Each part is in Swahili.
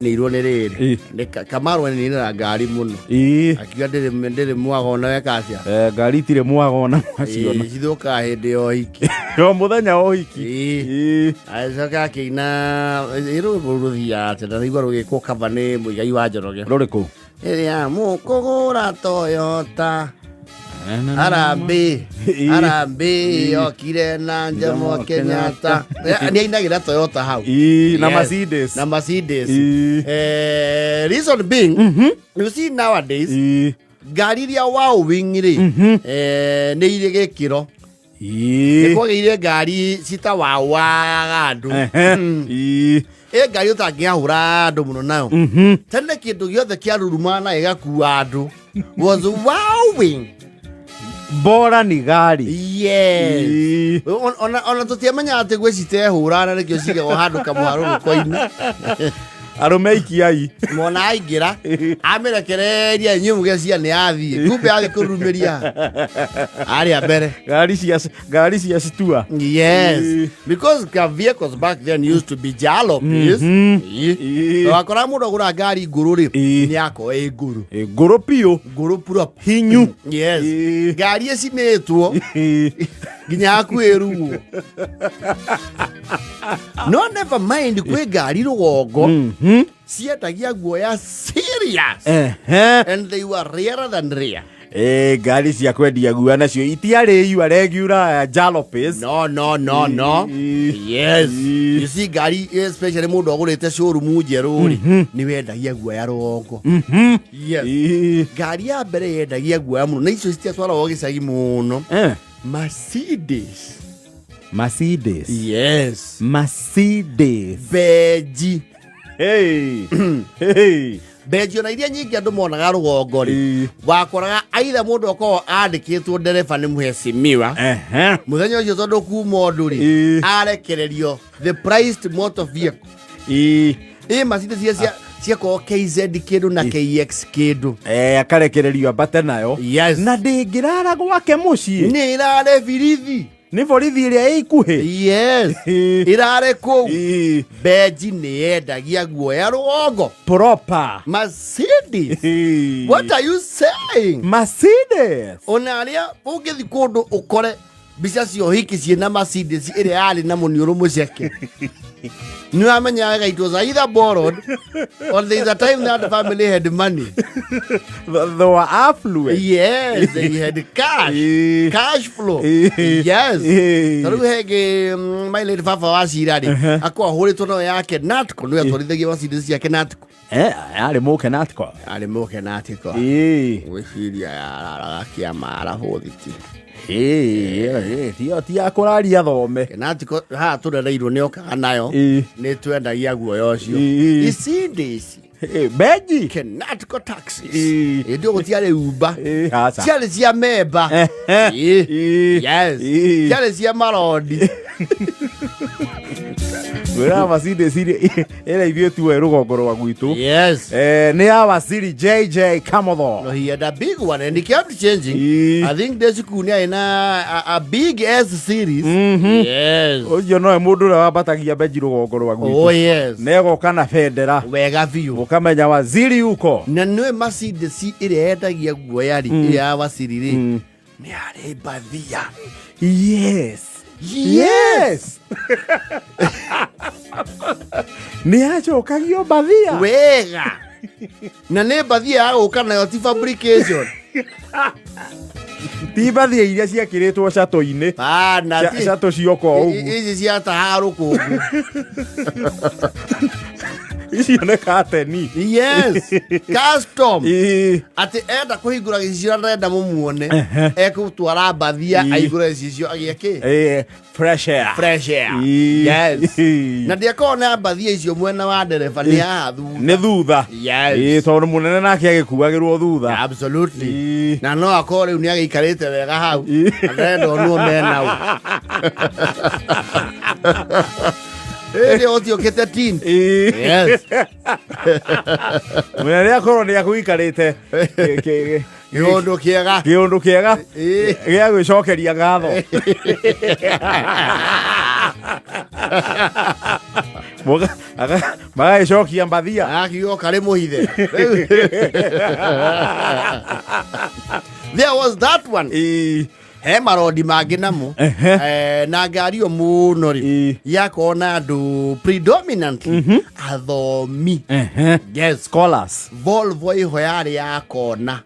Ni irone riri ni Kamaru ni na ngari muno akiga ndiri mwaga ona wekacia ngari tire mwaga ona macio na cithuka hindi o hiki yo muthenya o hiki aicoka kina iru ruthia tena rigwa rugiko kava ni muigai wa Njoroge ruriku iria mukugura Toyota Arambe okire na Jomo Kenyatta ni ainagira Toyota hau na Mercedes reason being you see nowadays ngari iria wow wing ri ni ire gikiro ni kwagire ngari cita wawaga andu ngari utangiahura andu muno nayo tene kindu giothe kiarurumana igakua andu was wowing bora ni gari yes ona tutiamenya ati gwicite hurana nikio cigego handu kamuharu koini arume ikiai mona aingira amirekereria nyumuge cia ni athie kumbe ari kurumiria ari abere gari cia situa yes because the vehicles back then used to be jalopies wakora mundu gura ngari nguru ri ni yako nguru pio nguru puro hinyu yes ngari ecinitwo ginya akwiruo no never mind kwe ngari rugongo ciendagia guoya serious and they were rarer than rare ngari cia kwendia guoya nacio itiarĩ iwa regular jalopies no yes you see ngari especially mundu agurite showroom njeru ri ni wendagia guoya rugongo yes ngari ya mbere yendagia guoya muno na icio citiatwaragwo gicagi muno Mercedes yes Beji Beji na iria nyingi andu monaga rugongo ri wakoraga aitha mundu okoo andikitwo ndereba ni muheshimiwa muthenya ucio tondu kuma ndu ri arekererio the priced motor vehicle Mercedes cia ko KZ kindu na KX kindu akarekererio abate nayo yes na ndingirara gwake mucii ni irare birithi ni borithi iria ikuhi yes irare ko Beji ni yendagia guoya rugongo proper Mercedes what are you saying Mercedes ona aria ungithi kundu ukore bica cio hiki ciena Mercedes iria yari na muniuru muceke ni wamenyaga it was either borrowed or there is a time that the family had money they were affluent yes they had cash flow yes taru hege my lady fafa wacirari akwa huritwo no yake natko no yatwarithagia Mercedes yake natko ari muke natko wiciria yararaga kiamara huthiti ti akuraria thome natiko ha turereirwo ni okaga nayo ni twendagia guoya ucio icindisi Beji Kenatiko taxis ndio gutiare Uber ciale cia memba yes ciale cia marodi wera Mercedes ira ithio tu rugongo rwa gwitu yes ni our city JJ Commodore no he had a big one and he kept changing I think there's kunia ina a big S series yes ojo no mundu ra wabatagia Beji rugongo rwa gwitu oh yes nego kana federa wega view ukamenya waziri uko na nwe Mercedes ire yendagia guoya ri ya wasiri ri ni ari bathia yes ni achokagio bathia wega na ne bathia aguka nayo ti fabrication ti bathia iria ciakiritwo cato-ini na cato cioko ugu ici cia taharu kungu ici ne kateni yes custom ati enda kuhingura gicira ndenda mumuone ekutwara bathia aigura icio agieke fresh air yes na ndiakona bathia icio mwena wa ndereba ni athu ne thutha yes tondu munene nake agikuagirwo thutha absolutely na no akore uni agikarite wega hau ndendo no mena u otio kete tin yes munene akoro ni akuikarite Gĩũndũ kĩega gĩa gwĩcokeria ngatho Magacokia mbathia akiuga kare muhithe. There was that one. He marodi mangĩ namo na ngari o mũno rĩ yakona andũ predominantly athomi. Yes, scholars. Volvo iho yarĩ yakona.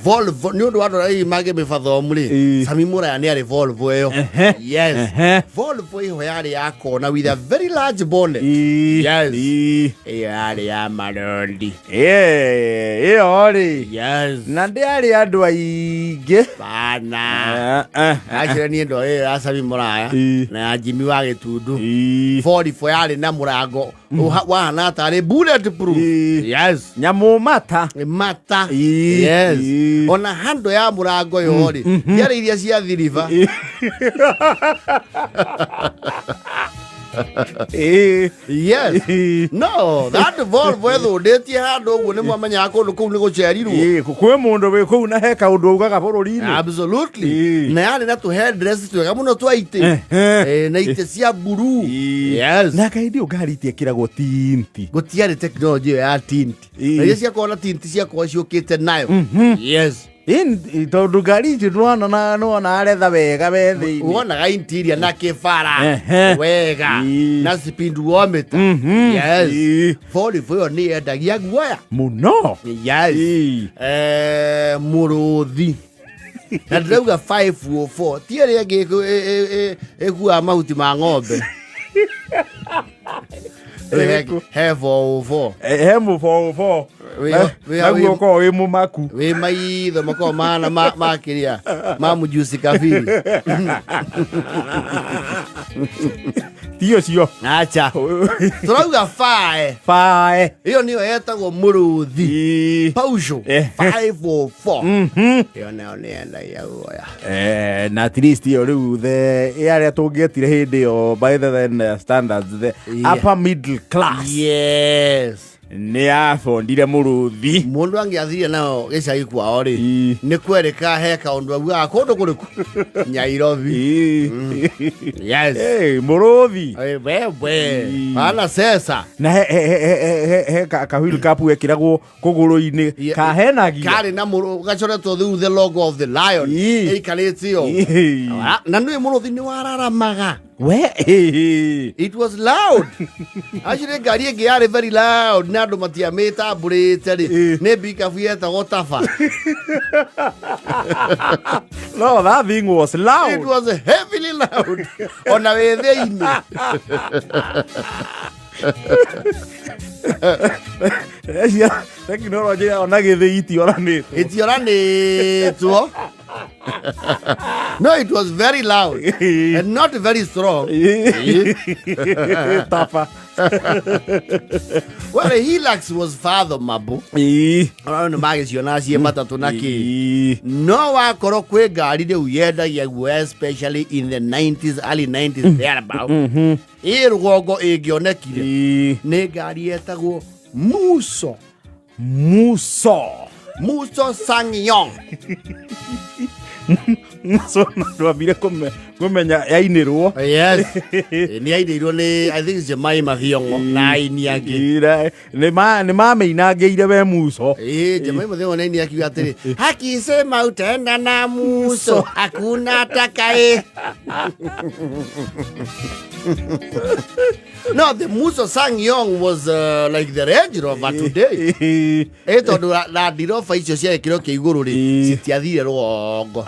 Volvo ni undu watu rai mage mĩbathomu rĩ Sami Muraya nĩ arĩ Volvo ĩyo. Yes, Volvo iho yarĩ yakona with a very large bonnet. Yes, ĩyo yarĩ ya marodi. Ĩyo rĩ. Yes, na ndĩarĩ andũ aingĩ bana. Actually ni ndo ya Sami Muraya na ya Jimmy wa Gĩtundu. 44 yarĩ na mũrango wahana tarĩ bulletproof. Yes, nyamũ mata. Yes, ona hando ya mũrango yori yarĩ iria cia thiriva. Yes, no, that Volvo ĩthũndĩtie handũ ũguo nĩ mwamenyaga kũndũ kũu nĩ gũcerirwo. Kwĩ mũndũ wĩ kũu na he kaũndũ augaga bũrũri-inĩ. Absolutely. Na yarĩ na tũ headdress twega mũno twa itĩ na itĩ cia blue. Yes, na kaindi ngari itiĩkĩragwo tinti. gũtiarĩ tekinoronjĩ ya tinti na iria ciakorwo na tinti ciakorwo ciũkĩte nayo. Yes, tondũ ngari ici nĩwona aretha wega me thĩinĩ. wonaga interior na kĩbara wega na speedometer. Yes, Volvo ĩyo nĩ yendagia guoya mũno. Yes, mũrũthi na ndĩrauga 504 ti ĩrĩa ĩngĩ ĩkuaga mahuti ma ng'ombe. He 404 he mũbobо naguo ũkorwo wĩ mũmaku wĩ maitho makorwo mana makĩria ma mũjuici kabiri. ti ũcio. Acha tũrauga fae ĩyo nĩyo yetagwo mũrũthi Peugeot 504. ĩyo nayo nĩ yendagia guoya. na at least ĩyo rĩu arĩa tũngĩetire hĩndĩ ĩyo by the standards the upper middle class. Yes, nĩ yabondire mũrũthi. mũndũ angĩathire nayo gĩcagi kwao rĩ nĩ kwerĩka he kaũndũ augaga kũndũ kũrĩkũ Nyairobi. Yes, mũrũthi wewe ana sesa na he kahwil kapu ekĩragwo kũgũrũ-inĩ kahenagia karĩ na gacoretwo through the logo of the lion ĩikarĩtio na nĩ mũrũthi nĩ wararamaga. It was loud. Actually ngari ĩngĩ yarĩ very loud na andũ matiamĩtambũrĩte rĩ nĩ mbikabu yetagwo Tafa. No, that thing was loud. It was heavily loud. Ona wĩ thĩinĩ. Tekinoronjĩ ona gĩthĩ itioranĩtwo. No, it was very loud and not very strong. Tafa. Well, Hilux was fathomable. Around the magazine, I see a matatũ na kĩ. No wakorwo kwĩ ngari rĩu yendagia guoya especially in the 90s, early 90s thereabout. Rũgongo ĩngĩonekire nĩ ngari yetagwo Musso Sanyong. Musso ndwambire kũmenya yainĩrwo. Yes, nĩ yainĩirwo nĩ I think Jemima Thiongo na aini angĩ. Nĩ mamĩinangĩire we Musso. Jemima Thiongo na aini akiuga atĩrĩ akisema utaenda na Musso hakuna atakaye. No, the Musso Sanyong was like the Range Rover today. Tondũ na ndiroba icio cia gĩkĩro kĩa igũrũ rĩ citiathire rũgongo.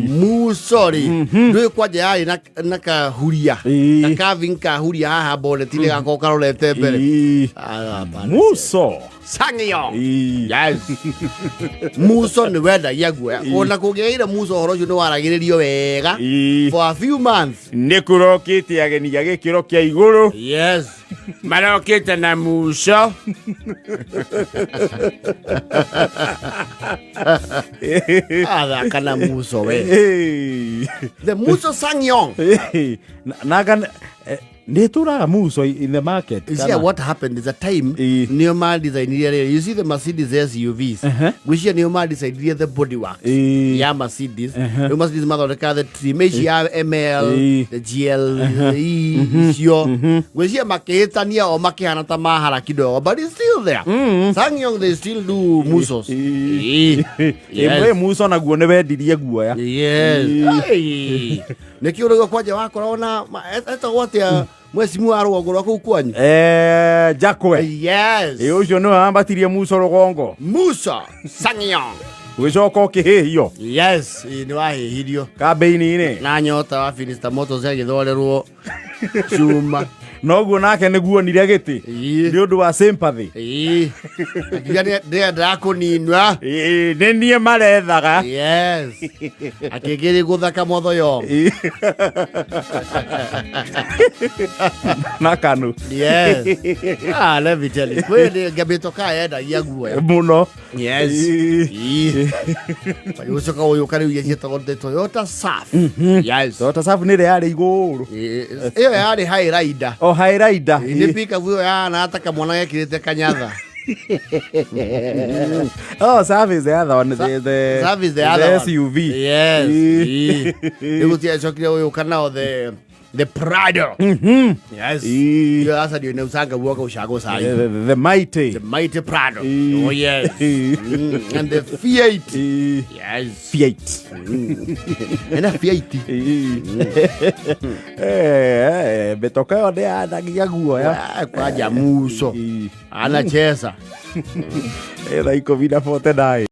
Musso rĩ ndũĩ kwanja yarĩ na kahuria na kavin kahuria haha boneti-inĩ gakorwo karorete mbere. Musso Sanyong. Yes. Musso nĩ wendagia guoya ona kũngĩaire Musso ũhoro ũcio nĩ waragĩrĩrio wega for a few months. Nĩ kũrokĩte ageni a gĩkĩro kĩa igũrũ. Yes, marokĩte na Musso. Athaka na Musso we. The Musso Sanyong. Neturaga Musso in the market. You see what happened is a time new man design you see the Mercedes SUVs which is new man design the bodywork yeah Mercedes you must this mother the trim ML the GL which is maketania or makehana tamahara kidogo but it's still there Sangyong they still do Mussos Musso na guo nebe dirie guo ya yes Nekiurogo kwaje wakorona eta wote mwesimu arugo rwako kwanyu Jakwe yes ucio no ambatirie Musso rugongo Musso Sangyong Wicoka ukihihio yes ni wahihirio kambeini ni na nyota wa Finista Motors agithorerwo chuma noguo nake niguonire giti ni undu wa sympathy ndenda kuninwa ni nie marethaga yes akigiri guthaka motho yo na kanu yes let me tell you kweli gabitoka enda yaguo muno yes ucoka uyu kari yetagwo Toyota Surf yes Toyota Surf ni yari iguru iyo yari high rider high rider ni pika vuyo yana ataka mwana yakirite kanyatha Surf is the other one Surf is the other one SUV yes igutia chokire uyu kana the Prado yes yo asa dio neusanga woka ushago sai the mighty Prado oh yes and the Fiat yes Fiat and a Fiat betoka ode adagia guo ya kwa Musso anacheza era iko vida 49